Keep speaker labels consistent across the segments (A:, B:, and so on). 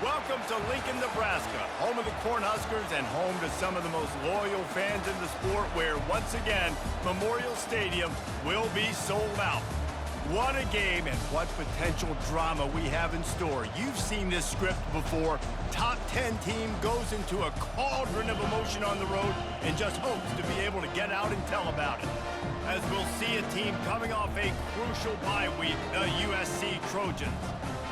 A: Welcome to Lincoln, Nebraska, home of the Cornhuskers and home to some of the most loyal fans in the sport where, once again, Memorial Stadium will be sold out. What a game and what potential drama we have in store. You've seen this script before. Top 10 team goes into a cauldron of emotion on the road and just hopes to be able to get out and tell about it. As we'll see a team coming off a crucial bye week, the USC Trojans,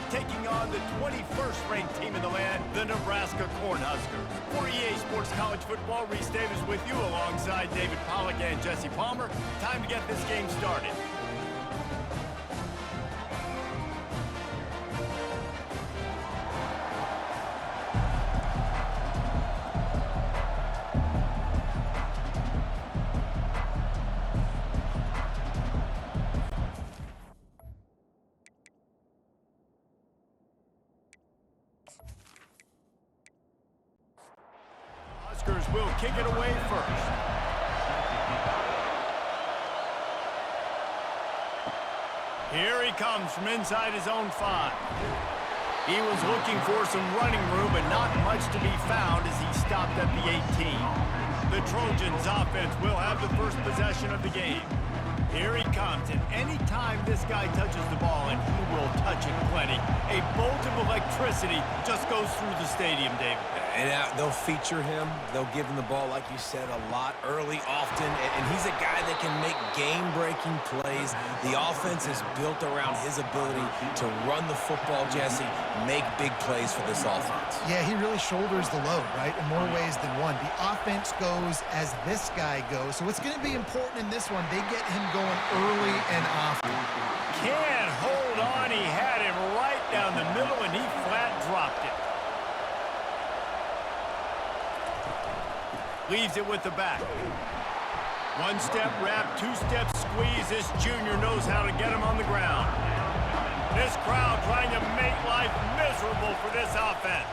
A: taking on the 21st ranked team in the land, the Nebraska Cornhuskers. For EA Sports College Football, Reese Davis with you alongside David Pollack and Jesse Palmer. Time to get this game started. Will kick it away first. Here he comes from inside his own 5. He was looking for some running room, but not much to be found as he stopped at the 18. The Trojans offense will have the first possession of the game. Here he comes, and any time this guy touches the ball, and he will touch it plenty, a bolt of electricity just goes through the stadium, David.
B: And they'll feature him. They'll give him the ball, like you said, a lot, early, often. And he's a guy that can make game-breaking plays. The offense is built around his ability to run the football, Jesse, make big plays for this offense.
C: Yeah, he really shoulders the load, right, in more ways than one. The offense goes as this guy goes. So it's going to be important in this one. They get him going early and often.
A: Can't hold on. He had him right down the middle, and he flat dropped it. Leaves it with the back. One-step wrap, two-step squeeze. This junior knows how to get him on the ground. This crowd trying to make life miserable for this offense.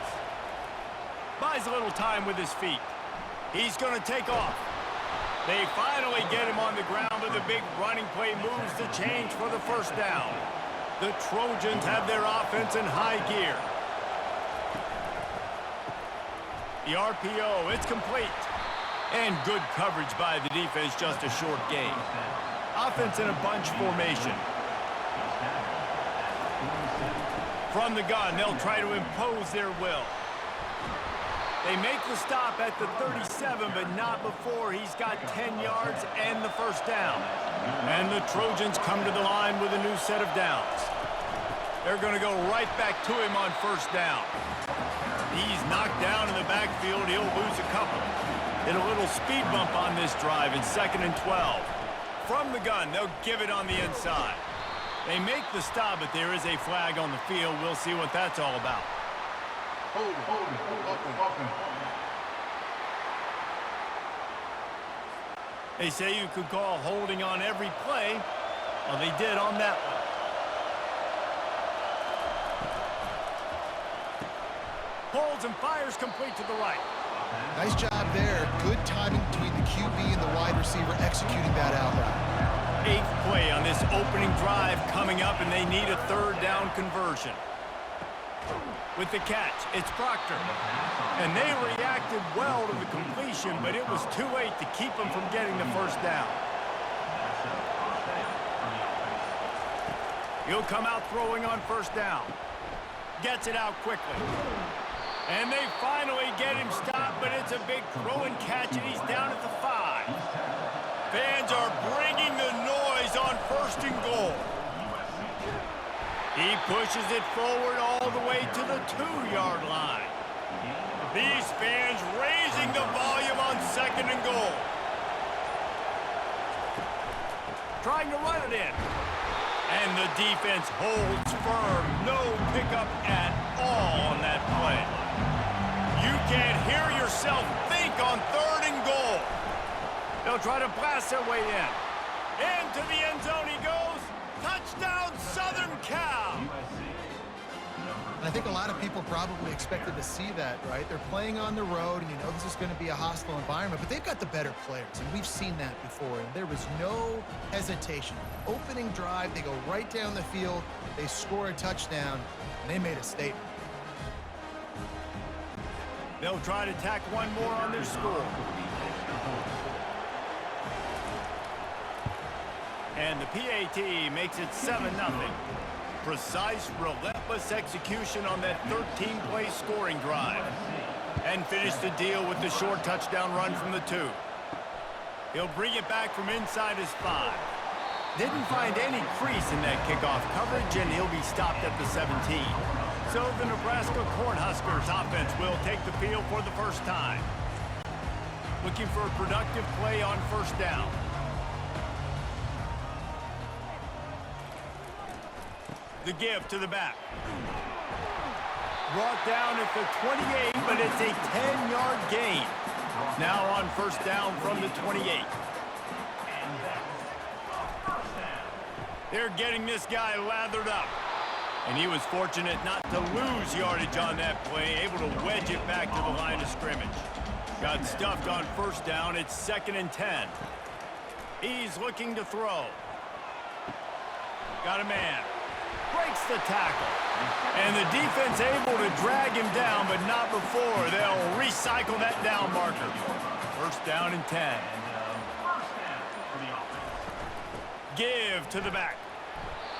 A: Buys a little time with his feet. He's going to take off. They finally get him on the ground with a big running play, moves the change for the first down. The Trojans have their offense in high gear. The RPO, it's complete. And good coverage by the defense, just a short gain. Offense in a bunch formation. From the gun, they'll try to impose their will. They make the stop at the 37, but not before he's got 10 yards and the first down. And the Trojans come to the line with a new set of downs. They're going to go right back to him on first down. He's knocked down in the backfield. He'll lose a couple. Hit a little speed bump on this drive in 2nd and 12. From the gun, they'll give it on the inside. They make the stop, but there is a flag on the field. We'll see what that's all about. They say you could call holding on every play. Well, they did on that one. Holds and fires complete to the right.
C: Nice job there. Good timing between the QB and the wide receiver executing that out route.
A: 8th play on this opening drive coming up, and they need a 3rd down conversion. With the catch, it's Proctor. And they reacted well to the completion, but it was too late to keep them from getting the first down. He'll come out throwing on first down. Gets it out quickly. And they finally get him stopped, but it's a big throw and catch, and he's down at the 5. Fans are bringing the noise on 1st and goal. He pushes it forward all the way to the 2-yard line. These fans raising the volume on 2nd and goal. Trying to run it in. And the defense holds firm. No pickup at all on that play. You can't hear yourself think on 3rd and goal. They'll try to blast their way in. Into the end zone he goes. Touchdown, Southern Cal.
C: And I think a lot of people probably expected to see that, right? They're playing on the road, and you know this is going to be a hostile environment, but they've got the better players, and we've seen that before, and there was no hesitation. Opening drive, they go right down the field, they score a touchdown, and they made a statement.
A: They'll try to tack one more on their score. And the PAT makes it 7-0. Precise, relentless execution on that 13-play scoring drive. And finish the deal with the short touchdown run from the 2. He'll bring it back from inside his 5. Didn't find any crease in that kickoff coverage, and he'll be stopped at the 17. So the Nebraska Cornhuskers offense will take the field for the first time. Looking for a productive play on first down. The give to the back. Brought down at the 28, but it's a 10-yard gain. Now on first down from the 28. They're getting this guy lathered up. And he was fortunate not to lose yardage on that play, able to wedge it back to the line of scrimmage. Got stuffed on first down. It's 2nd and 10. He's looking to throw. Got a man. Breaks the tackle. And the defense able to drag him down, but not before. They'll recycle that down marker. First down and 10. Give to the back.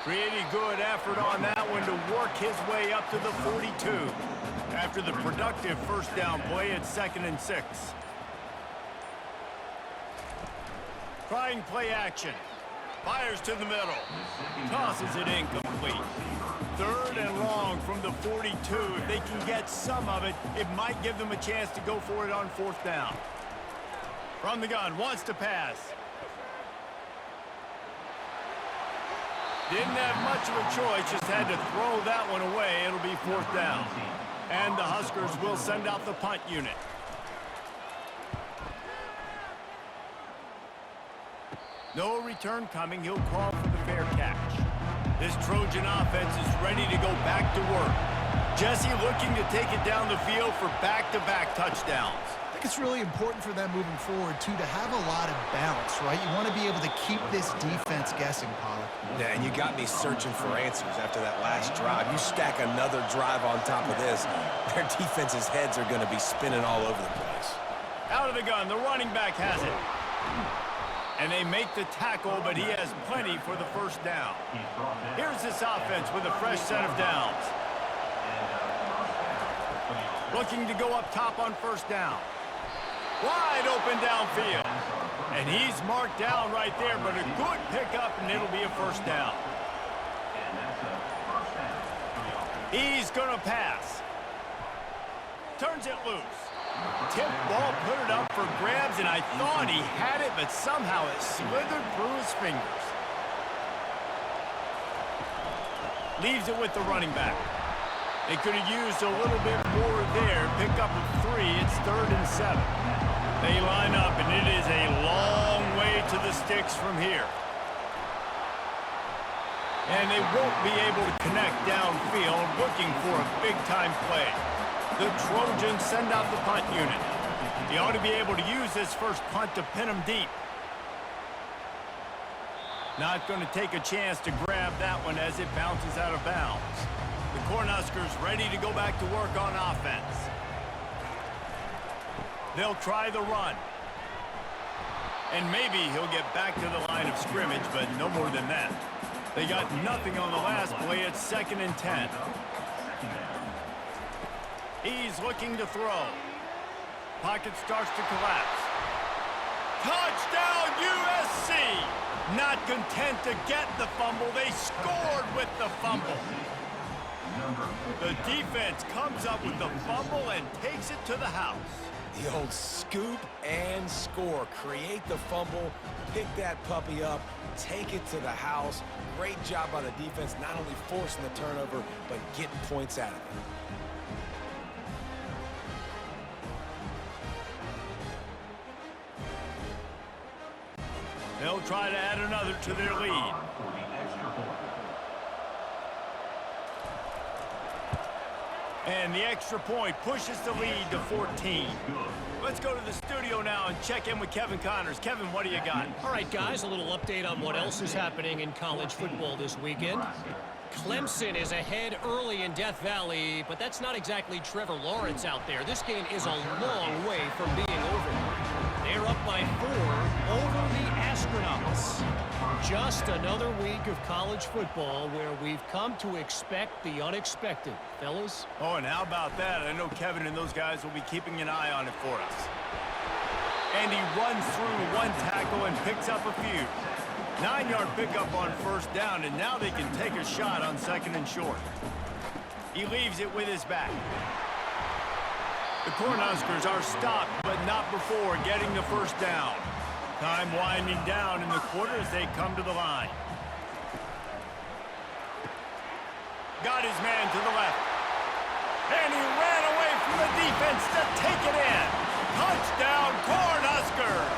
A: Pretty good effort on that one to work his way up to the 42. After the productive first down play, it's 2nd and 6. Trying play action. Fires to the middle. Tosses it incomplete. 3rd and long from the 42. If they can get some of it, it might give them a chance to go for it on 4th down. From the gun, wants to pass. Didn't have much of a choice, just had to throw that one away. It'll be 4th down. And the Huskers will send out the punt unit. No return coming. He'll call for the fair catch. This Trojan offense is ready to go back to work. Jesse looking to take it down the field for back-to-back touchdowns.
C: I think it's really important for them moving forward, too, to have a lot of balance, right? You want to be able to keep this defense guessing, Pollard.
B: Yeah, and you got me searching for answers after that last drive. You stack another drive on top of this, their defense's heads are going to be spinning all over the place.
A: Out of the gun, the running back has it. And they make the tackle, but he has plenty for the first down. Here's this offense with a fresh set of downs. Looking to go up top on first down. Wide open downfield. And he's marked down right there, but a good pickup, and it'll be a first down. He's going to pass. Turns it loose. Tip ball, put it up for grabs, and I thought he had it, but somehow it slithered through his fingers. Leaves it with the running back. They could have used a little bit more there. Pick up a 3. It's 3rd and 7. They line up, and it is a long way to the sticks from here. And they won't be able to connect downfield, looking for a big-time play. The Trojans send out the punt unit. He ought to be able to use this first punt to pin him deep. Not going to take a chance to grab that one as it bounces out of bounds. The Cornhuskers ready to go back to work on offense. They'll try the run. And maybe he'll get back to the line of scrimmage, but no more than that. They got nothing on the last play. It's 2nd and 10. He's looking to throw. Pocket starts to collapse. Touchdown, USC! Not content to get the fumble, they scored with the fumble. The defense comes up with the fumble and takes it to the house.
B: The old scoop and score. Create the fumble, pick that puppy up, take it to the house. Great job by the defense, not only forcing the turnover, but getting points out of it.
A: They'll try to add another to their lead. And the extra point pushes the lead to 14. Let's go to the studio now and check in with Kevin Connors. Kevin, what do you got?
D: All right, guys, a little update on what else is happening in college football this weekend. Clemson is ahead early in Death Valley, but that's not exactly Trevor Lawrence out there. This game is a long way from being over. They're up by 4 over the Astronauts. Just another week of college football where we've come to expect the unexpected. Fellas?
A: Oh, and how about that? I know Kevin and those guys will be keeping an eye on it for us. And he runs through one tackle and picks up a few. 9-yard pickup on first down, and now they can take a shot on 2nd and short. He leaves it with his back. The Cornhuskers are stopped, but not before getting the first down. Time winding down in the quarter as they come to the line. Got his man to the left. And he ran away from the defense to take it in. Touchdown, Cornhuskers!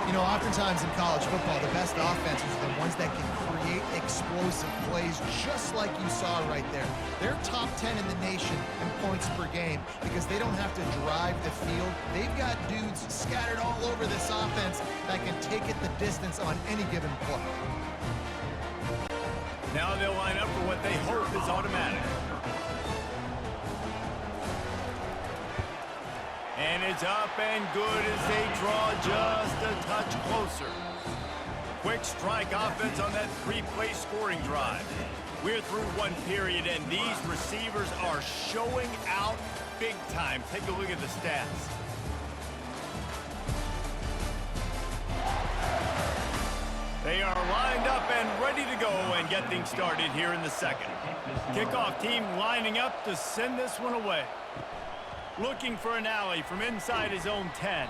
C: You know, oftentimes in college football, the best offenses are the ones that can create explosive plays, just like you saw right there. They're top 10 in the nation in points per game because they don't have to drive the field. They've got dudes scattered all over this offense that can take it the distance on any given play.
A: Now they'll line up for what they hope is automatic. And it's up and good as they draw just a touch closer. Quick strike offense on that 3-play scoring drive. We're through one period, and these receivers are showing out big time. Take a look at the stats. They are lined up and ready to go and get things started here in the second. Kickoff team lining up to send this one away. Looking for an alley from inside his own 10.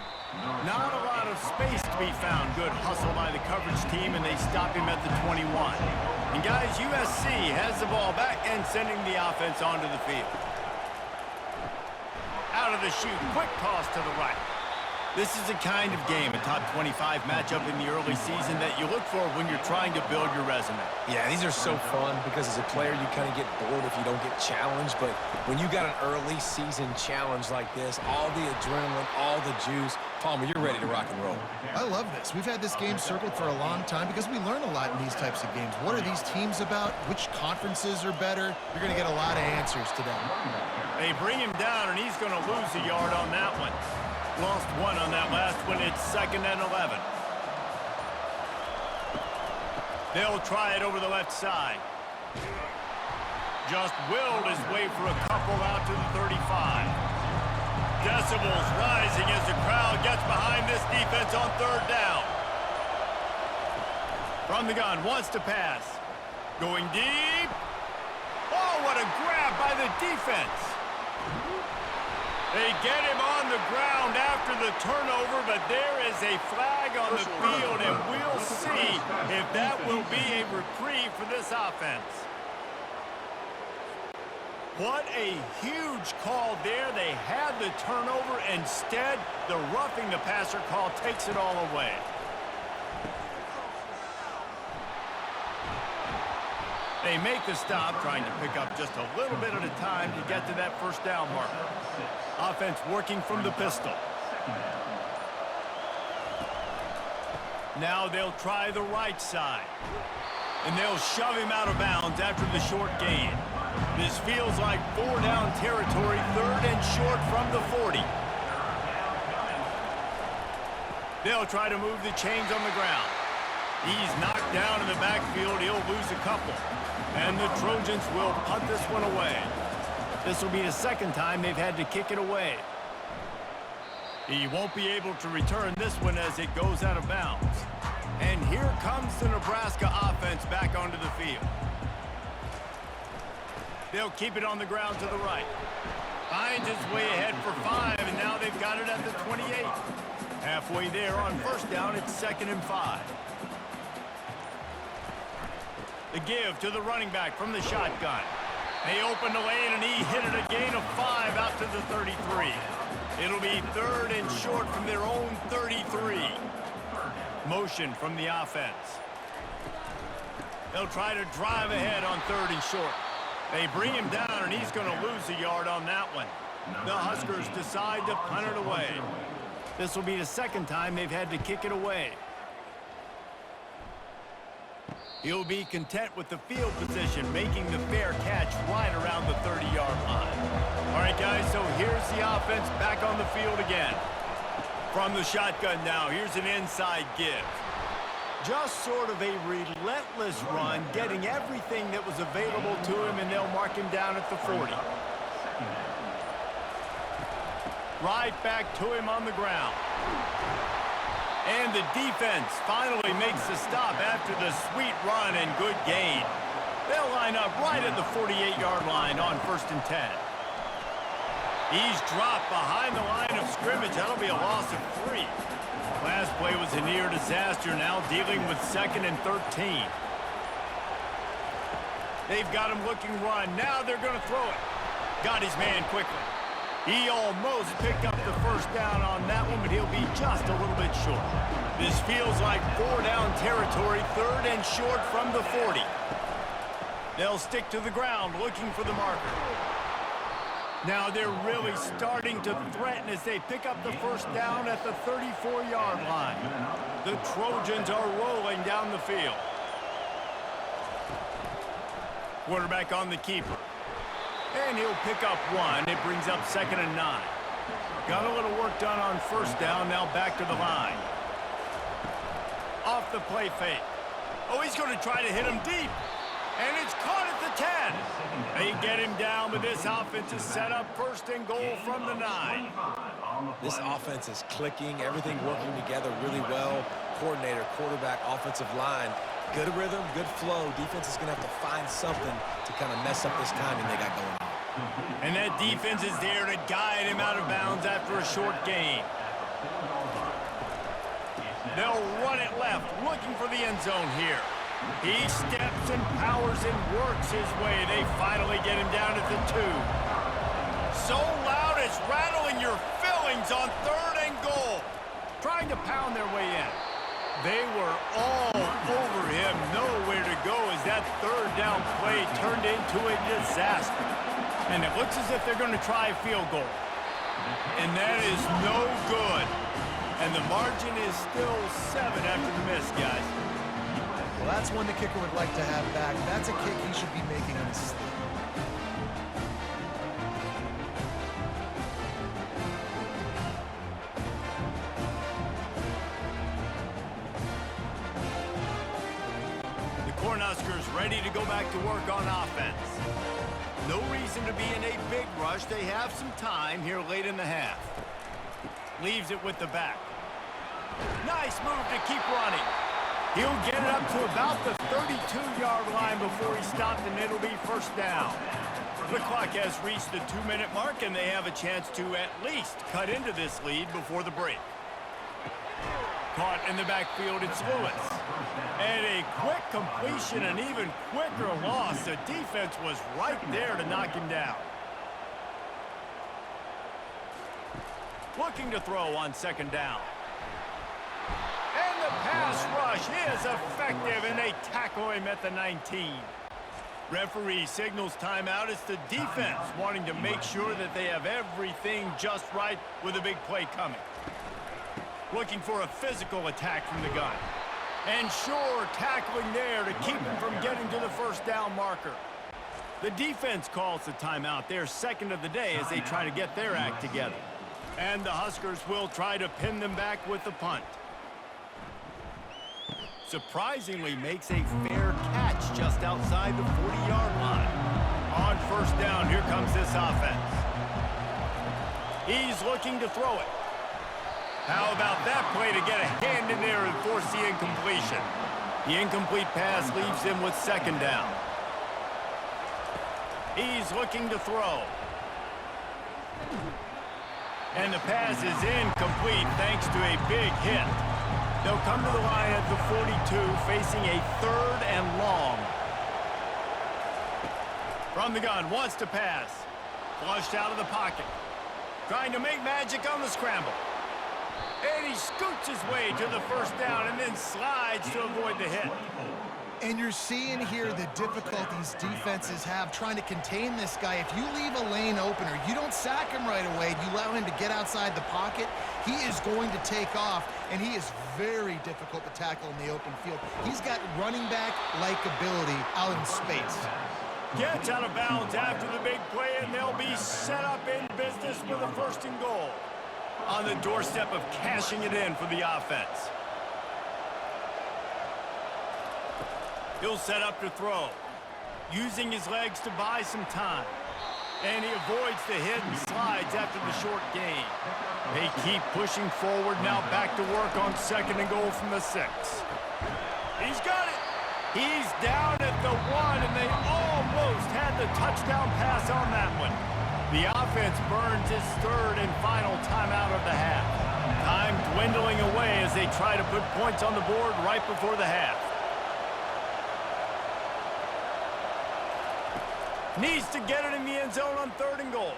A: Not a lot of space to be found. Good hustle by the coverage team, and they stop him at the 21. And guys, USC has the ball back and sending the offense onto the field. Out of the chute, quick toss to the right. This is the kind of game, a top 25 matchup in the early season that you look for when you're trying to build your resume.
B: Yeah, these are so fun because as a player, you kind of get bored if you don't get challenged. But when you got an early season challenge like this, all the adrenaline, all the juice, Palmer, you're ready to rock and roll.
C: I love this. We've had this game circled for a long time because we learn a lot in these types of games. What are these teams about? Which conferences are better? You're going to get a lot of answers today.
A: They bring him down, and he's going to lose a yard on that one. Lost one on that last one. It's 2nd and 11. They'll try it over the left side. Just willed his way for a couple out to the 35. Decibels rising as the crowd gets behind this defense on 3rd down. From the gun, wants to pass. Going deep. Oh, what a grab by the defense. They get him on the ground after the turnover, but there is a flag on the field, and we'll see if that will be a reprieve for this offense. What a huge call there. They had the turnover. Instead, the roughing the passer call takes it all away. They make the stop, trying to pick up just a little bit at a time to get to that first down marker. Offense working from the pistol. Now they'll try the right side. And they'll shove him out of bounds after the short gain. This feels like 4-down territory, 3rd and short from the 40. They'll try to move the chains on the ground. He's knocked down in the backfield. He'll lose a couple. And the Trojans will punt this one away. This will be the 2nd time they've had to kick it away. He won't be able to return this one as it goes out of bounds. And here comes the Nebraska offense back onto the field. They'll keep it on the ground to the right. Finds his way ahead for 5, and now they've got it at the 28. Halfway there on first down, it's 2nd and 5. The give to the running back from the shotgun. They open the lane, and he hit it a gain of 5 out to the 33. It'll be 3rd and short from their own 33. Motion from the offense. They'll try to drive ahead on 3rd and short. They bring him down, and he's going to lose a yard on that one. The Huskers decide to punt it away. This will be the 2nd time they've had to kick it away. He'll be content with the field position, making the fair catch right around the 30-yard line. All right, guys, so here's the offense back on the field again. From the shotgun now, here's an inside give. Just sort of a relentless run, getting everything that was available to him, and they'll mark him down at the 40. Right back to him on the ground. And the defense finally makes the stop after the sweet run and good gain. They'll line up right at the 48-yard line on 1st and 10. He's dropped behind the line of scrimmage. That'll be a loss of 3. Last play was a near disaster, now dealing with 2nd and 13. They've got him looking run. Now they're going to throw it. Got his man quickly. He almost picked up the first down on that one, but he'll be just a little bit short. This feels like 4-down territory, 3rd and short from the 40. They'll stick to the ground looking for the marker. Now they're really starting to threaten as they pick up the first down at the 34-yard line. The Trojans are rolling down the field. Quarterback on the keeper. And he'll pick up 1. It brings up 2nd and 9. Got a little work done on first down, now back to the line. Off the play fake. Oh, he's going to try to hit him deep. And it's caught at the 10. They get him down, but this offense is set up 1st and goal from the 9.
B: This offense is clicking, everything working together really well. Coordinator, quarterback, offensive line. Good rhythm, good flow. Defense is going to have to find something to kind of mess up this timing they got going on.
A: And that defense is there to guide him out of bounds after a short gain. They'll run it left, looking for the end zone here. He steps and powers and works his way. They finally get him down at the 2. So loud it's rattling your fillings on 3rd and goal. Trying to pound their way in. They were all over him, nowhere to go as that 3rd down play turned into a disaster. And it looks as if they're going to try a field goal. And that is no good. And the margin is still 7 after the miss, guys.
C: Well, that's one the kicker would like to have back. That's a kick he should be making in his sleep.
A: Cornhuskers ready to go back to work on offense. No reason to be in a big rush. They have some time here late in the half. Leaves it with the back. Nice move to keep running. He'll get it up to about the 32-yard line before he stopped, and it'll be 1st down. The clock has reached the 2-minute mark, and they have a chance to at least cut into this lead before the break. Caught in the backfield, it's Lewis. And a quick completion, an even quicker loss. The defense was right there to knock him down. Looking to throw on 2nd down. And the pass rush is effective, and they tackle him at the 19. Referee signals timeout. It's the defense wanting to make sure that they have everything just right with a big play coming. Looking for a physical attack from the gun. And sure, tackling there to keep him from getting to the 1st down marker. The defense calls the timeout. They're 2nd of the day as they try to get their act together. And the Huskers will try to pin them back with the punt. Surprisingly makes a fair catch just outside the 40-yard line. On 1st down, here comes this offense. He's looking to throw it. How about that play to get a hand in there and force the incompletion? The incomplete pass leaves him with 2nd down. He's looking to throw. And the pass is incomplete thanks to a big hit. They'll come to the line at the 42, facing a 3rd and long. From the gun, wants to pass. Flushed out of the pocket. Trying to make magic on the scramble. And he scoots his way to the 1st down and then slides to avoid the hit.
C: And you're seeing here the difficulties defenses have trying to contain this guy. If you leave a lane open or you don't sack him right away, you allow him to get outside the pocket, he is going to take off, and he is very difficult to tackle in the open field. He's got running back-like ability out in space.
A: Gets out of bounds after the big play, and they'll be set up in business with a 1st and goal. On the doorstep of cashing it in for the offense. He'll set up to throw, using his legs to buy some time. And he avoids the hit and slides after the short gain. They keep pushing forward, now back to work on 2nd and goal from the 6. He's got it. He's down at the 1, and they almost had the touchdown pass on that one. The offense burns its 3rd and final timeout of the half. Time dwindling away as they try to put points on the board right before the half. Needs to get it in the end zone on 3rd and goal.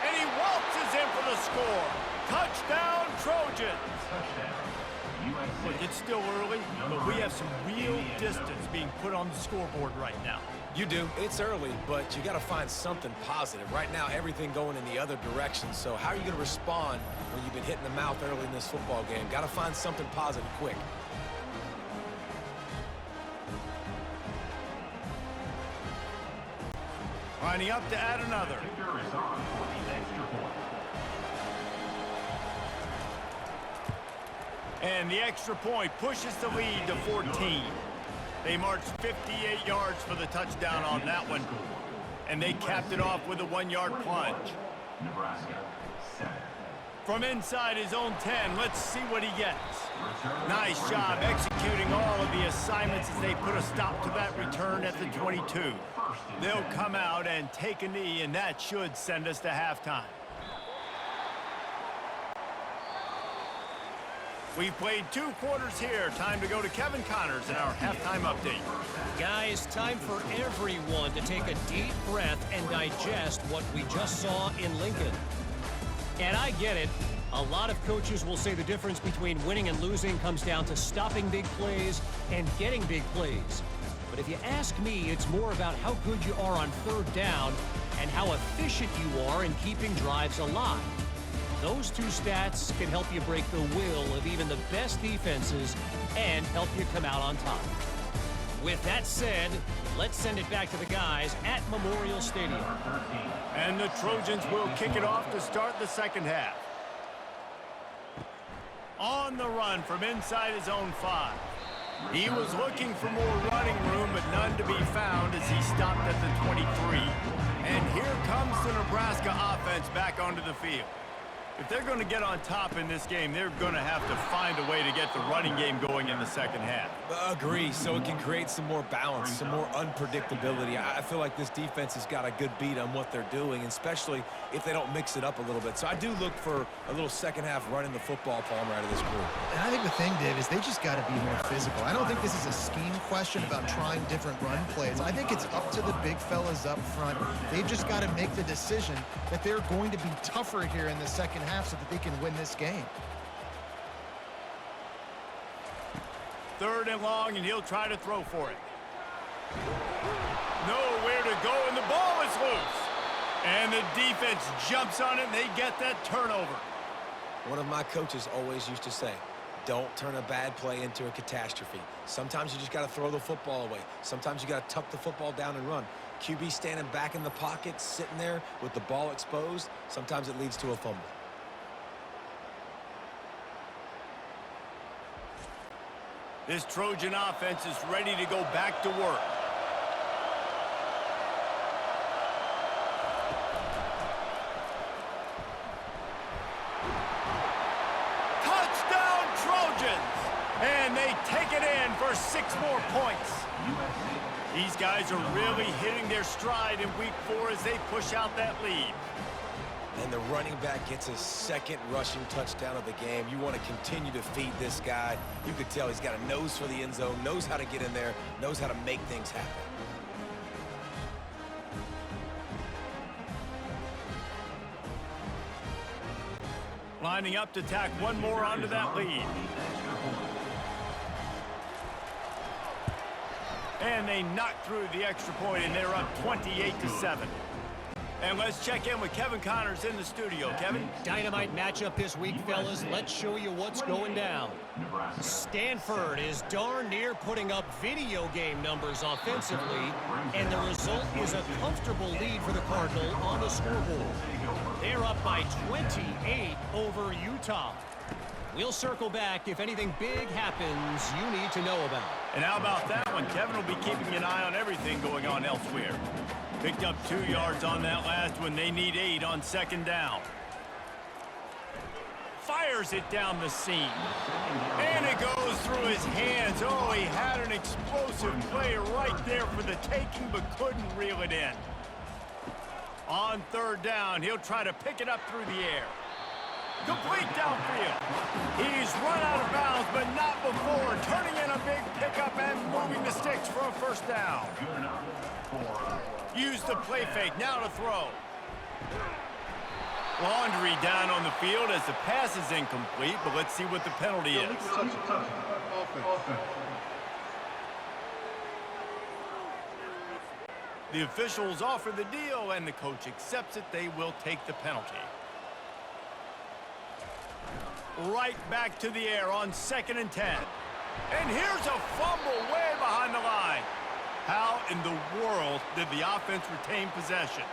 A: And he waltzes in for the score. Touchdown, Trojans. Look, it's still early, but we have some real distance being put on the scoreboard right now.
B: You do. It's early, but you got to find something positive. Right now, everything going in the other direction. So how are you going to respond when you've been hit in the mouth early in this football game? Got to find something positive quick.
A: Lining up to add another. And the extra point pushes the lead to 14. They marched 58 yards for the touchdown on that one. And they capped it off with a 1-yard plunge.
E: Nebraska 7.
A: From inside his own 10, let's see what he gets. Nice job executing all of the assignments as they put a stop to that return at the 22. They'll come out and take a knee, and that should send us to halftime. We've played 2 quarters here. Time to go to Kevin Connors in our halftime update.
D: Guys, time for everyone to take a deep breath and digest what we just saw in Lincoln. And I get it. A lot of coaches will say the difference between winning and losing comes down to stopping big plays and getting big plays. But if you ask me, it's more about how good you are on 3rd down and how efficient you are in keeping drives alive. Those 2 stats can help you break the will of even the best defenses and help you come out on top. With that said, let's send it back to the guys at Memorial Stadium.
A: And the Trojans will kick it off to start the 2nd half. On the run from inside his own 5. He was looking for more running room, but none to be found as he stopped at the 23. And here comes the Nebraska offense back onto the field. If they're going to get on top in this game, they're going to have to find a way to get the running game going in the 2nd half.
B: Agree, so it can create some more balance, some more unpredictability. I feel like this defense has got a good beat on what they're doing, especially if they don't mix it up a little bit. So I do look for a little 2nd half running the football, Palmer, out of this group.
C: And I think the thing, Dave, is they just got to be more physical. I don't think this is a scheme question about trying different run plays. I think it's up to the big fellas up front. They've just got to make the decision that they're going to be tougher here in the 2nd half so that they can win this game.
A: 3rd and long, and he'll try to throw for it. Nowhere to go, and the ball is loose. And the defense jumps on it, and they get that turnover.
B: One of my coaches always used to say, don't turn a bad play into a catastrophe. Sometimes you just got to throw the football away. Sometimes you got to tuck the football down and run. QB standing back in the pocket, sitting there with the ball exposed, sometimes it leads to a fumble.
A: This Trojan offense is ready to go back to work. Touchdown, Trojans! And they take it in for 6 more points. These guys are really hitting their stride in week 4 as they push out that lead.
B: And the running back gets his 2nd rushing touchdown of the game. You want to continue to feed this guy. You could tell he's got a nose for the end zone, knows how to get in there, knows how to make things happen.
A: Lining up to tack one more onto that lead. And they knocked through the extra point, and they're up 28-7. And let's check in with Kevin Connors in the studio. Kevin?
D: Dynamite matchup this week, fellas. Let's show you what's going down. Stanford is darn near putting up video game numbers offensively, and the result is a comfortable lead for the Cardinal on the scoreboard. They're up by 28 over Utah. We'll circle back if anything big happens you need to know about.
A: And how about that one? Kevin will be keeping an eye on everything going on elsewhere. Picked up 2 yards on that last one. They need 8 on second down. Fires it down the seam. And it goes through his hands. Oh, he had an explosive play right there for the taking, but couldn't reel it in. On third down, he'll try to pick it up through the air. Complete downfield. He's run out of bounds, but not before. Turning in a big pickup and moving the sticks for a first down. Use the play fake, now to throw. Laundry down on the field as the pass is incomplete, but let's see what the penalty is. The officials offer the deal, and the coach accepts it. They will take the penalty. Right back to the air on 2nd and 10. And here's a fumble way behind the line. How in the world did the offense retain possession?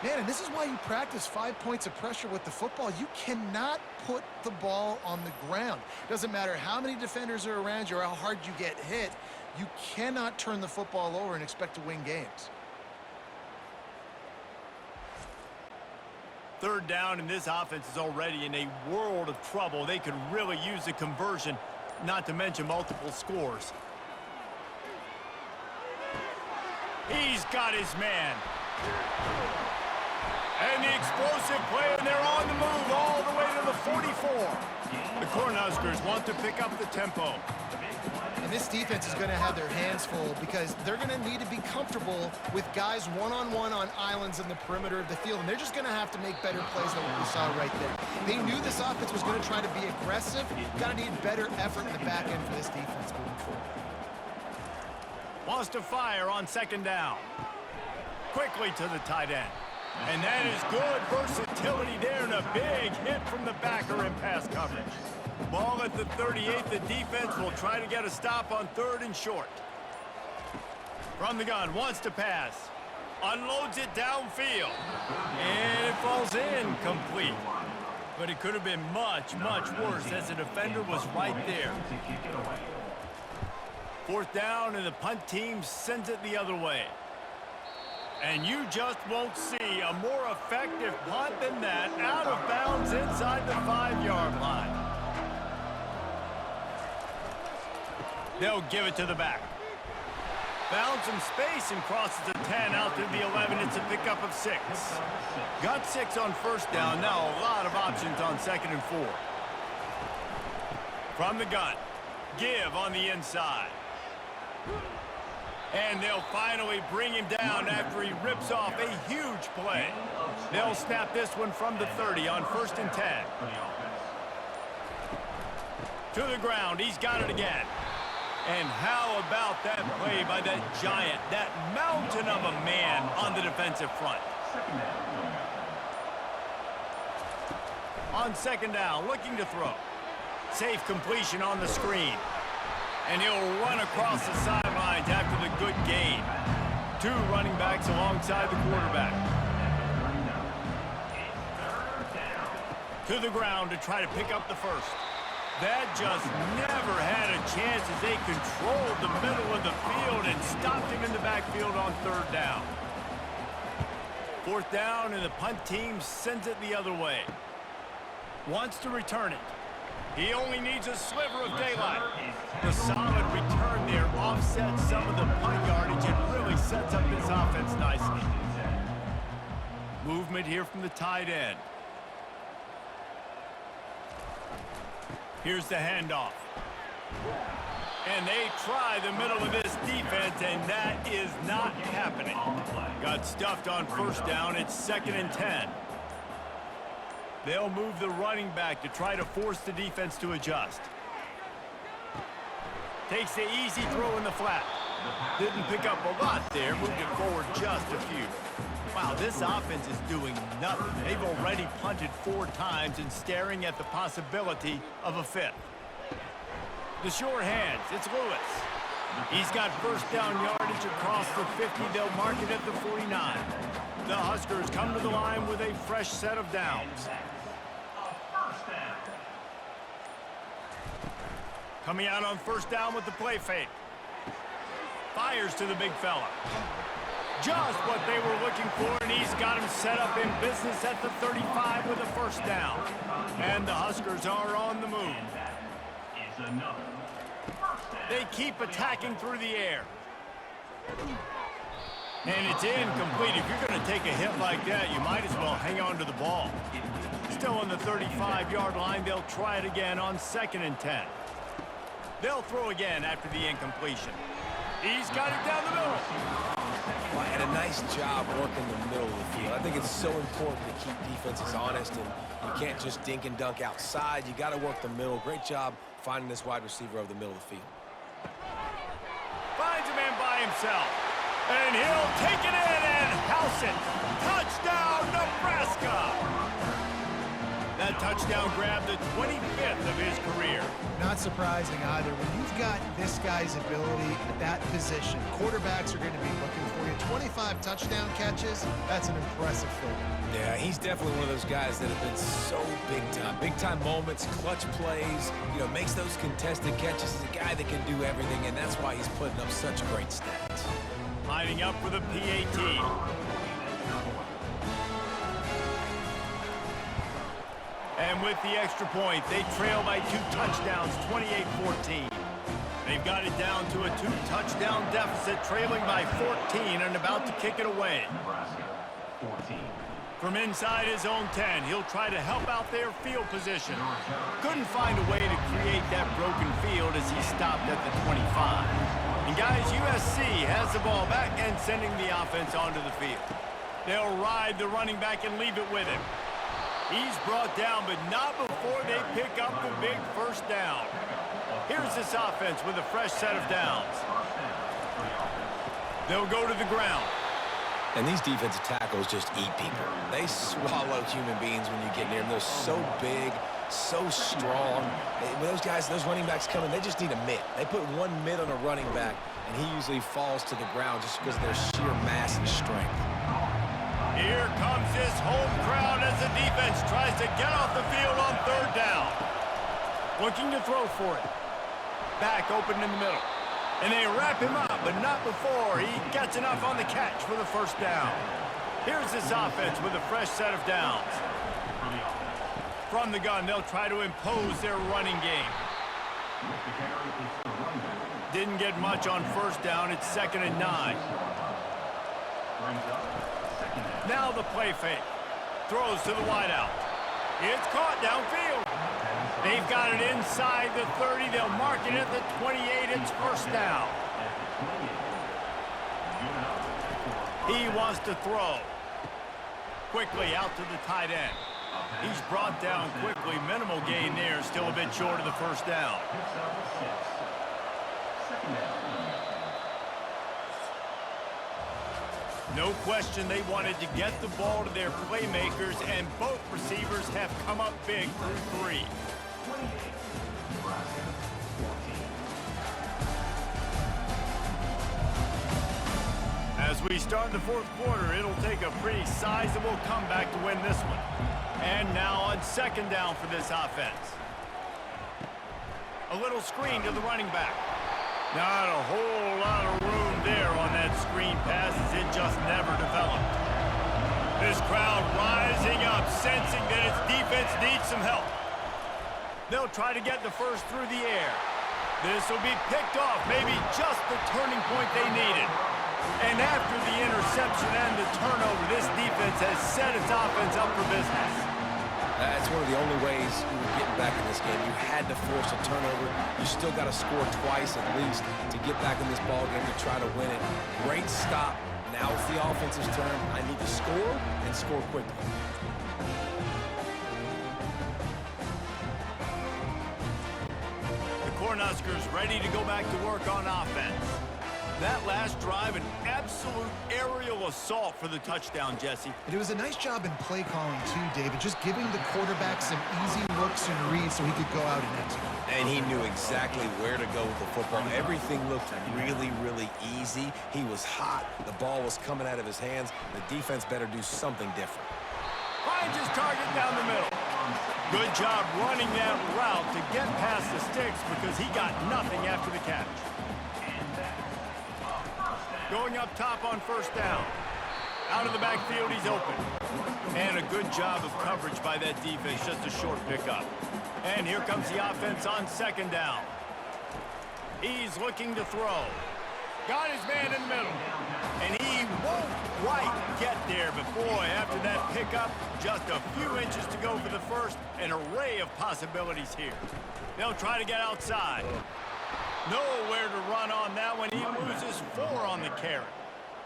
C: Man, and this is why you practice 5 points of pressure with the football. You cannot put the ball on the ground. Doesn't matter how many defenders are around you or how hard you get hit. You cannot turn the football over and expect to win games.
A: Third down, and this offense is already in a world of trouble. They could really use a conversion, not to mention multiple scores. He's got his man. And the explosive play, and they're on the move all the way to the 44. The Cornhuskers want to pick up the tempo.
C: And this defense is going to have their hands full because they're going to need to be comfortable with guys one-on-one on islands in the perimeter of the field. And they're just going to have to make better plays than what we saw right there. They knew this offense was going to try to be aggressive. Got to need better effort in the back end for this defense moving forward.
A: Wants to fire on 2nd down. Quickly to the tight end. And that is good versatility there, and a big hit from the backer in pass coverage. Ball at the 38. The defense will try to get a stop on 3rd and short. From the gun, wants to pass. Unloads it downfield. And it falls in complete. But it could have been much, much worse as the defender was right there. 4th down, and the punt team sends it the other way. And you just won't see a more effective punt than that, out of bounds inside the 5-yard line. They'll give it to the back. Found some space and crosses the 10 out to the 11. It's a pickup of 6. Got 6 on 1st down. Now a lot of options on 2nd and 4. From the gun. Give on the inside. And they'll finally bring him down after he rips off a huge play. They'll snap this one from the 30 on 1st and 10. To the ground. He's got it again. And how about that play by that giant, that mountain of a man on the defensive front? On 2nd down, looking to throw. Safe completion on the screen. And he'll run across the sidelines after the good gain. 2 running backs alongside the quarterback. To the ground to try to pick up the first. That just never had a chance as they controlled the middle of the field and stopped him in the backfield on 3rd down. 4th down, and the punt team sends it the other way. Wants to return it. He only needs a sliver of daylight. The solid return there offsets some of the punt yardage and really sets up this offense nicely. Movement here from the tight end. Here's the handoff. And they try the middle of this defense, and that is not happening. Got stuffed on 1st down. It's 2nd and 10. They'll move the running back to try to force the defense to adjust. Takes the easy throw in the flat. Didn't pick up a lot there, moved it forward just a few. Wow, this offense is doing nothing. They've already punted 4 times and staring at the possibility of a 5th. The short hands, it's Lewis. He's got first down yardage across the 50. They'll mark it at the 49. The Huskers come to the line with a fresh set of downs. Coming out on first down with the play fake. Fires to the big fella. Just what they were looking for, and he's got him set up in business at the 35 with a first down. And the Huskers are on the move. They keep attacking through the air. And it's incomplete. If you're going to take a hit like that, you might as well hang on to the ball. Still on the 35-yard line, they'll try it again on 2nd and 10. They'll throw again after the incompletion. He's got it down the middle.
B: Well, and a nice job working the middle of the field. I think it's so important to keep defenses honest, and you can't just dink and dunk outside. You got to work the middle. Great job finding this wide receiver over the middle of the field.
A: Finds a man by himself. And he'll take it in and house it. Touchdown, Nebraska! That touchdown grabbed the 25th of his career.
C: Not surprising either. When you've got this guy's ability at that position, quarterbacks are going to be looking for you. 25 touchdown catches, that's an impressive thing.
B: Yeah, he's definitely one of those guys that have been so big time. Big time moments, clutch plays, makes those contested catches. He's a guy that can do everything, and that's why he's putting up such great stats.
A: Lining up for the PAT. And with the extra point, they trail by 2 touchdowns, 28-14. They've got it down to a 2-touchdown deficit, trailing by 14 and about to kick it away. From inside his own 10, he'll try to help out their field position. Couldn't find a way to create that broken field as he stopped at the 25. And guys, USC has the ball back and sending the offense onto the field. They'll ride the running back and leave it with him. He's brought down, but not before they pick up the big first down. Here's this offense with a fresh set of downs. They'll go to the ground.
B: And these defensive tackles just eat people. They swallow human beings when you get near them. They're so big, so strong. When those guys, those running backs come in, they just need a mitt. They put one mitt on a running back, and he usually falls to the ground just because of their sheer mass and strength.
A: Here comes this home crowd as the defense tries to get off the field on 3rd down. Looking to throw for it. Back open in the middle. And they wrap him up, but not before he gets enough on the catch for the first down. Here's this offense with a fresh set of downs. From the gun, they'll try to impose their running game. Didn't get much on first down. It's 2nd and 9. Now the play fake. Throws to the wideout. It's caught downfield. They've got it inside the 30. They'll mark it at the 28. It's first down. He wants to throw. Quickly out to the tight end. He's brought down quickly. Minimal gain there. Still a bit short of the first down. No question they wanted to get the ball to their playmakers, and both receivers have come up big through 3. As we start the 4th quarter, it'll take a pretty sizable comeback to win this one. And now on 2nd down for this offense. A little screen to the running back. Not a whole lot of room there on that screen pass as it just never developed. This crowd rising up, sensing that its defense needs some help. They'll try to get the first through the air. This will be picked off, maybe just the turning point they needed. And after the interception and the turnover, this defense has set its offense up for business.
B: That's one of the only ways you were getting back in this game. You had to force a turnover. You still got to score twice at least to get back in this ball game to try to win it. Great stop. Now it's the offensive's turn. I need to score and score quickly.
A: The Cornhuskers ready to go back to work on offense. That last drive, an absolute aerial assault for the touchdown, Jesse.
C: And it was a nice job in play calling too, David, just giving the quarterback some easy looks and reads so he could go out and execute.
B: And he knew exactly where to go with the football. Everything looked really, really easy. He was hot. The ball was coming out of his hands. The defense better do something different.
A: Finds his target down the middle. Good job running that route to get past the sticks because he got nothing after the catch. Going up top on first down. Out of the backfield, he's open. And a good job of coverage by that defense, just a short pickup. And here comes the offense on second down. He's looking to throw. Got his man in the middle. And he won't quite get there, but boy, after that pickup, just a few inches to go for the first. An array of possibilities here. They'll try to get outside. Nowhere to run on that one. He loses 4 on the carry.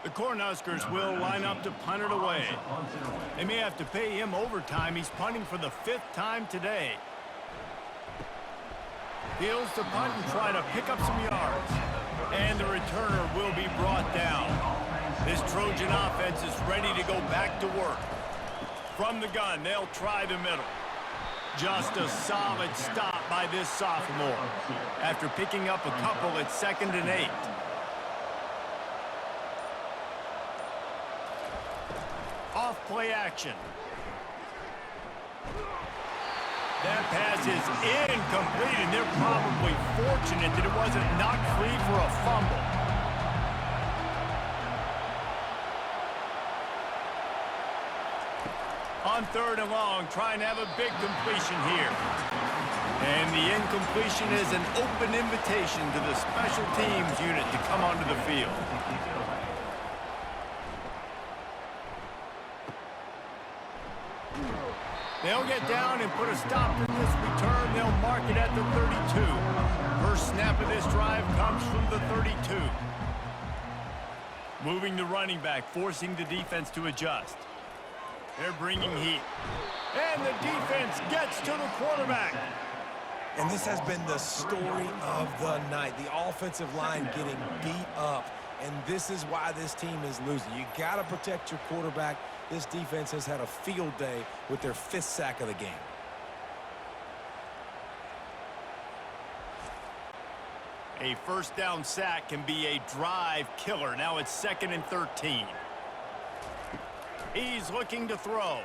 A: The Cornhuskers will line up to punt it away. They may have to pay him overtime. He's punting for the 5th time today. Fields to punt and try to pick up some yards. And the returner will be brought down. This Trojan offense is ready to go back to work. From the gun, they'll try the middle. Just a solid stop by this sophomore. After picking up a couple at 2nd and 8. Off play action. That pass is incomplete, and they're probably fortunate that it wasn't knocked free for a fumble. On 3rd and long, trying to have a big completion here. And the incompletion is an open invitation to the special teams unit to come onto the field. They'll get down and put a stop to this return. They'll mark it at the 32. First snap of this drive comes from the 32. Moving the running back, forcing the defense to adjust. They're bringing heat. And the defense gets to the quarterback.
B: And this has been the story of the night. The offensive line getting beat up. And this is why this team is losing. You got to protect your quarterback. This defense has had a field day with their 5th sack of the game.
A: A first down sack can be a drive killer. Now it's 2nd and 13. He's looking to throw.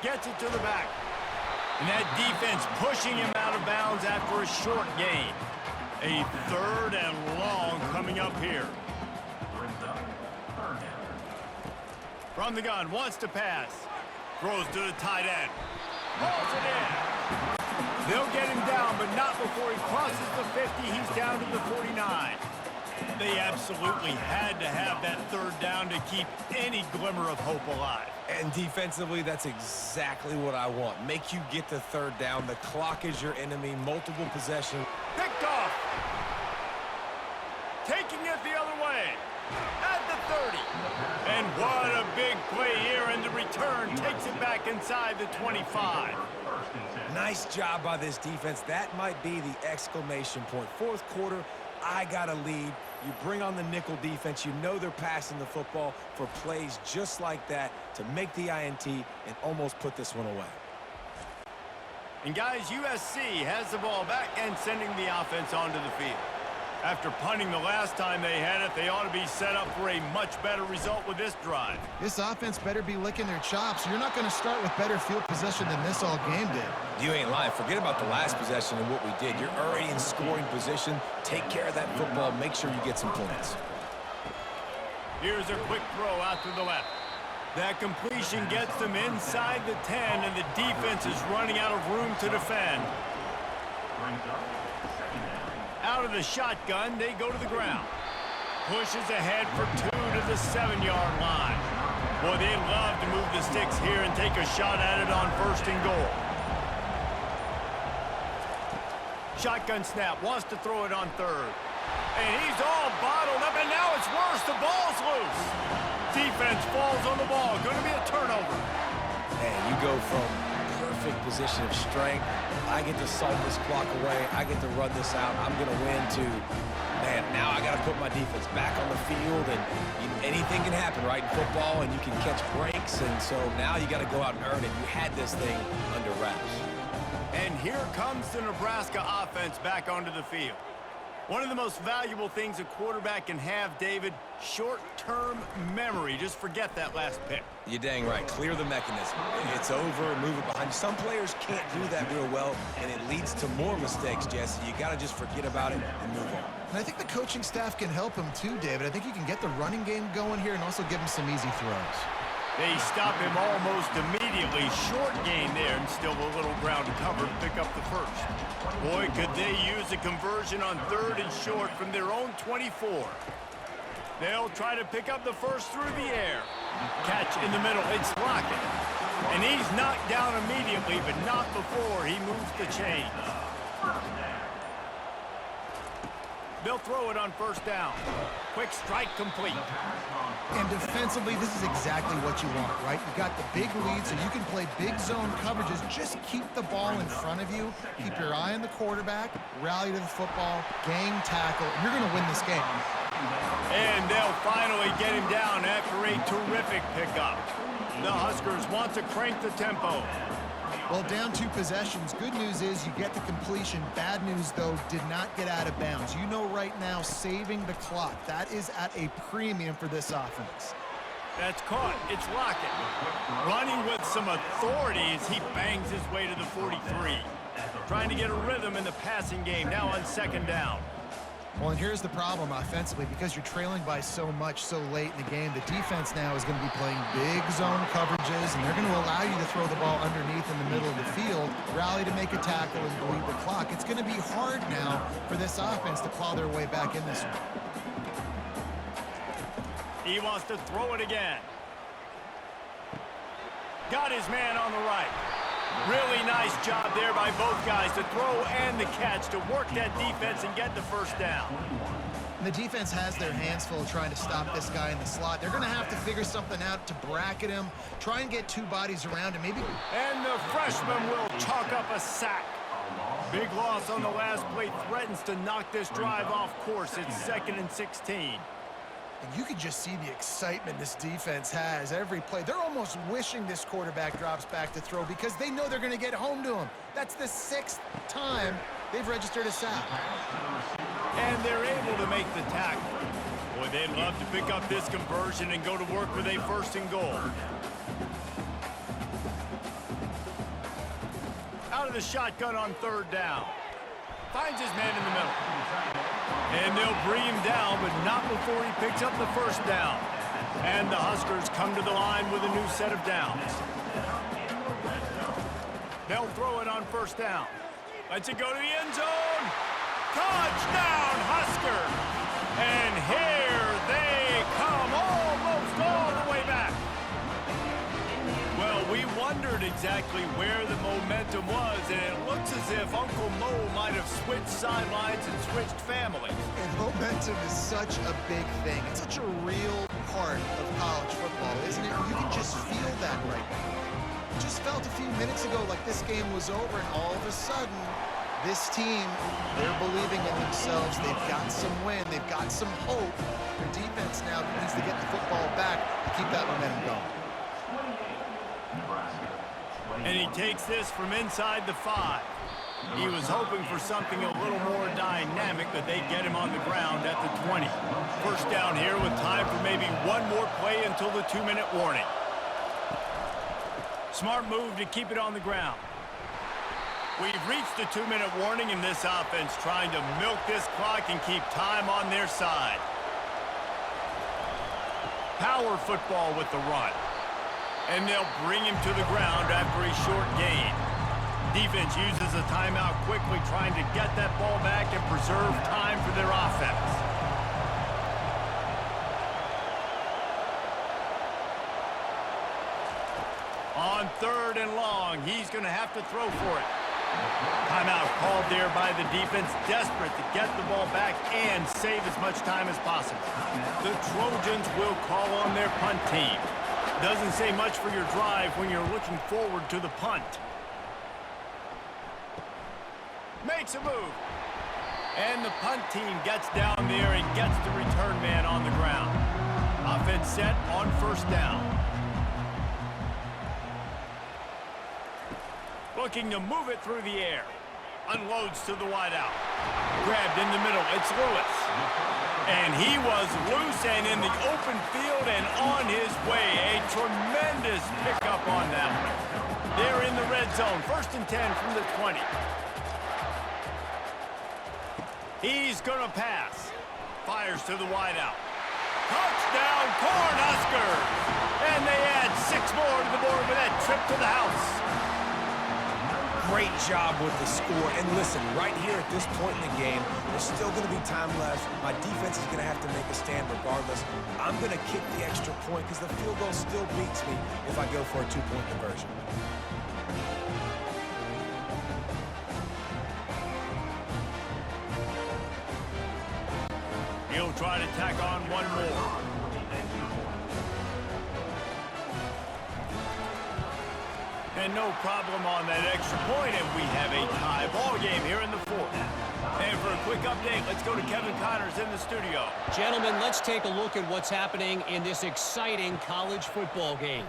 A: Gets it to the back. And that defense pushing him out of bounds after a short gain. A 3rd and long coming up here. From the gun, wants to pass. Throws to the tight end. Hauls it in. They'll get him down, but not before he crosses the 50. He's down to the 49. They absolutely had to have that 3rd down to keep any glimmer of hope alive.
B: And defensively, that's exactly what I want. Make you get the 3rd down. The clock is your enemy. Multiple possession.
A: Picked off. Taking it the other way. At the 30. And what a big play here, and the return takes it back inside the 25.
B: Nice job by this defense. That might be the exclamation point. 4th quarter, I got a lead. You bring on the nickel defense. You know they're passing the football for plays just like that to make the INT and almost put this one away.
A: And guys, USC has the ball back and sending the offense onto the field. After punting the last time they had it, they ought to be set up for a much better result with this drive.
C: This offense better be licking their chops. You're not going to start with better field possession than this all game did.
B: You ain't lying. Forget about the last possession and what we did. You're already in scoring position. Take care of that football. Make sure you get some points.
A: Here's a quick throw out to the left. That completion gets them inside the 10, and the defense is running out of room to defend. Out of the shotgun, they go to the ground. Pushes ahead for 2 to the 7-yard line. Boy, they'd love to move the sticks here and take a shot at it on 1st and goal. Shotgun snap, wants to throw it on 3rd. And he's all bottled up, and now it's worse. The ball's loose. Defense falls on the ball. Going to be a turnover.
B: And you go from perfect position of strength I get to salt this clock away. I get to run this out. I'm going to win too. Man, now I got to put my defense back on the field, and anything can happen, right, in football, and you can catch breaks, and so now you got to go out and earn it. You had this thing under wraps.
A: And here comes the Nebraska offense back onto the field. One of the most valuable things a quarterback can have, David, short-term memory. Just forget that last pick.
B: You're dang right. Clear the mechanism. It's over, move it behind you. Some players can't do that real well, and it leads to more mistakes, Jesse. You got to just forget about it and move on.
C: And I think the coaching staff can help him too, David. I think you can get the running game going here and also give him some easy throws.
A: They stop him almost immediately. Short gain there, and still a little ground to cover to pick up the first. Boy, could they use a conversion on 3rd and short from their own 24. They'll try to pick up the first through the air. Catch in the middle. It's Lockett. And he's knocked down immediately, but not before he moves the chains. They'll throw it on 1st down. Quick strike complete.
C: And defensively, this is exactly what you want, right? You got the big lead, so you can play big zone coverages. Just keep the ball in front of you. Keep your eye on the quarterback. Rally to the football. Gang tackle. You're going to win this game.
A: And they'll finally get him down after a terrific pickup. The Huskers want to crank the tempo.
C: Well, down 2 possessions. Good news is you get the completion. Bad news, though, did not get out of bounds. You know right now, saving the clock. That is at a premium for this offense.
A: That's caught. It's Lockett. Running with some authority as he bangs his way to the 43. Trying to get a rhythm in the passing game now on 2nd down.
C: Well, and here's the problem offensively. Because you're trailing by so much so late in the game, the defense now is going to be playing big zone coverages, and they're going to allow you to throw the ball underneath in the middle of the field, rally to make a tackle, and bleed the clock. It's going to be hard now for this offense to claw their way back in this one.
A: He wants to throw it again. Got his man on the right. Really nice job there by both guys to throw and the catch to work that defense and get the 1st down.
C: And the defense has their hands full trying to stop this guy in the slot. They're going to have to figure something out to bracket him, try and get 2 bodies around him, maybe.
A: And the freshman will chalk up a sack. Big loss on the last play, threatens to knock this drive off course. It's 2nd and 16.
C: And you can just see the excitement this defense has every play. They're almost wishing this quarterback drops back to throw because they know they're going to get home to him. That's the 6th time they've registered a sack.
A: And they're able to make the tackle. Boy, they'd love to pick up this conversion and go to work with a 1st and goal. Out of the shotgun on 3rd down. Finds his man in the middle. And they'll bring him down, but not before he picks up the 1st down. And the Huskers come to the line with a new set of downs. They'll throw it on 1st down. Lets it go to the end zone. Touchdown, Huskers! And here they come, almost all the way back. Well, we wondered exactly where the momentum was, and it looks as if Uncle Mo might have switched sidelines and switched families.
C: And momentum is such a big thing. It's such a real part of college football, isn't it? You can just feel that right now. It just felt a few minutes ago like this game was over, and all of a sudden, this team, they're believing in themselves. They've got some win. They've got some hope. Their defense now needs to get the football back to keep that momentum going.
A: And he takes this from inside the 5. He was hoping for something a little more dynamic, but they get him on the ground at the 20. 1st down here with time for maybe one more play until the 2-minute warning. Smart move to keep it on the ground. We've reached the 2-minute warning in this offense, trying to milk this clock and keep time on their side. Power football with the run. And they'll bring him to the ground after a short gain. Defense uses a timeout quickly, trying to get that ball back and preserve time for their offense. On 3rd and long, he's going to have to throw for it. Timeout called there by the defense, desperate to get the ball back and save as much time as possible. The Trojans will call on their punt team. Doesn't say much for your drive when you're looking forward to the punt. makes a move. And the punt team gets down there and gets the return man on the ground. Offense set on first down. Looking to move it through the air. Unloads to the wideout. Grabbed in the middle. It's Lewis. And he was loose and in the open field and on his way. A tremendous pickup on that one. They're in the red zone. 1st and 10 from the 20. He's going to pass. Fires to the wideout. Touchdown, Cornhuskers! And they add 6 more to the board with that trip to the house.
B: Great job with the score. And listen, right here at this point in the game, there's still going to be time left. My defense is going to have to make a stand regardless. I'm going to kick the extra point because the field goal still beats me if I go for a 2-point conversion.
A: He'll try to tack on one more. And no problem on that extra point, and we have a tie ball game here in the 4th. And for a quick update, let's go to Kevin Connors in the studio.
D: Gentlemen, let's take a look at what's happening in this exciting college football game.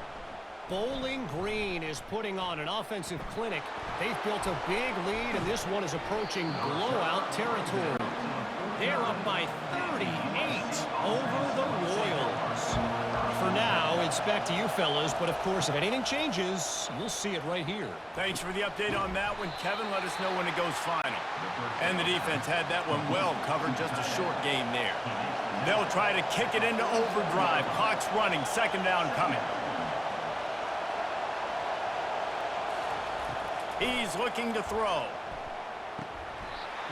D: Bowling Green is putting on an offensive clinic. They've built a big lead, and this one is approaching blowout territory. They're up by 38 over the Royals. For now, it's back to you fellas, but of course, if anything changes, you'll see it right here.
A: Thanks for the update on that one, Kevin. Let us know when it goes final. And the defense had that one well covered, just a short game there. They'll try to kick it into overdrive. Clock's running, 2nd down coming. He's looking to throw.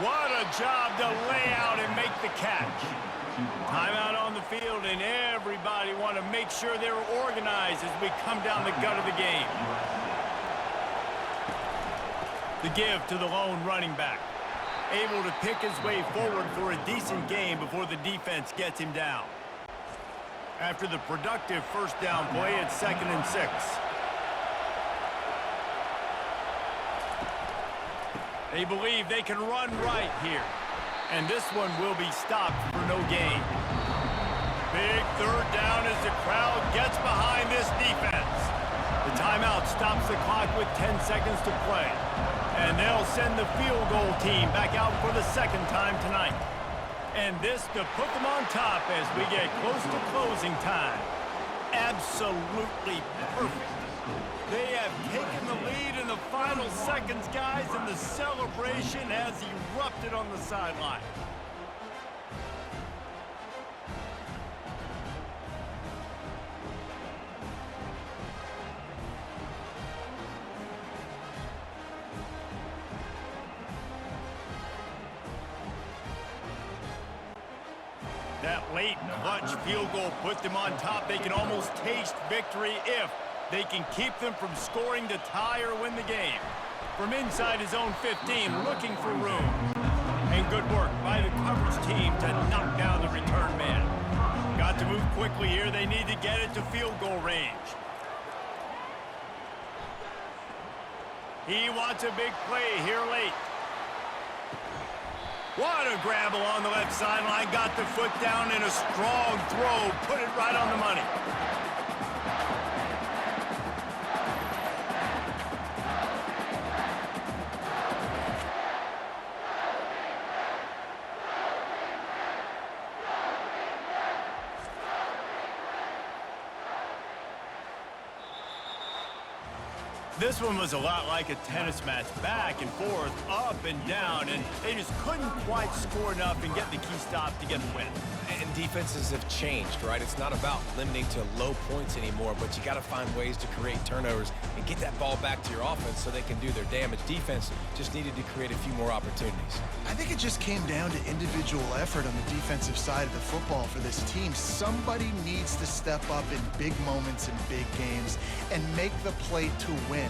A: What a job to lay out and make the catch. Timeout on the field, and everybody want to make sure they're organized as we come down the gut of the game. The give to the lone running back. Able to pick his way forward for a decent game before the defense gets him down. After the productive 1st down play, it's 2nd and 6. They believe they can run right here. And this one will be stopped for no gain. Big 3rd down as the crowd gets behind this defense. The timeout stops the clock with 10 seconds to play. And they'll send the field goal team back out for the 2nd time tonight. And this to put them on top as we get close to closing time. Absolutely perfect. They have taken the lead in the final seconds, guys, and the celebration has erupted on the sideline. That late clutch field goal put them on top. They can almost taste victory if they can keep them from scoring to tie or win the game. From inside his own 15, looking for room. And good work by the coverage team to knock down the return man. Got to move quickly here. They need to get it to field goal range. He wants a big play here late. What a grab along the left sideline. Got the foot down in a strong throw. Put it right on the money. This one was a lot like a tennis match, back and forth, up and down, and they just couldn't quite score enough and get the key stop to get the win.
B: And defenses have changed, right? It's not about limiting to low points anymore, but you got to find ways to create turnovers and get that ball back to your offense so they can do their damage. Defense just needed to create a few more opportunities.
C: I think it just came down to individual effort on the defensive side of the football for this team. Somebody needs to step up in big moments in big games and make the play to win.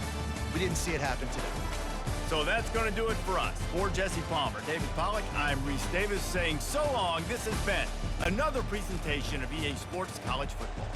C: We didn't see it happen today.
A: So that's going to do it for us. For Jesse Palmer, David Pollack, I'm Reese Davis saying so long. This has been another presentation of EA Sports College Football.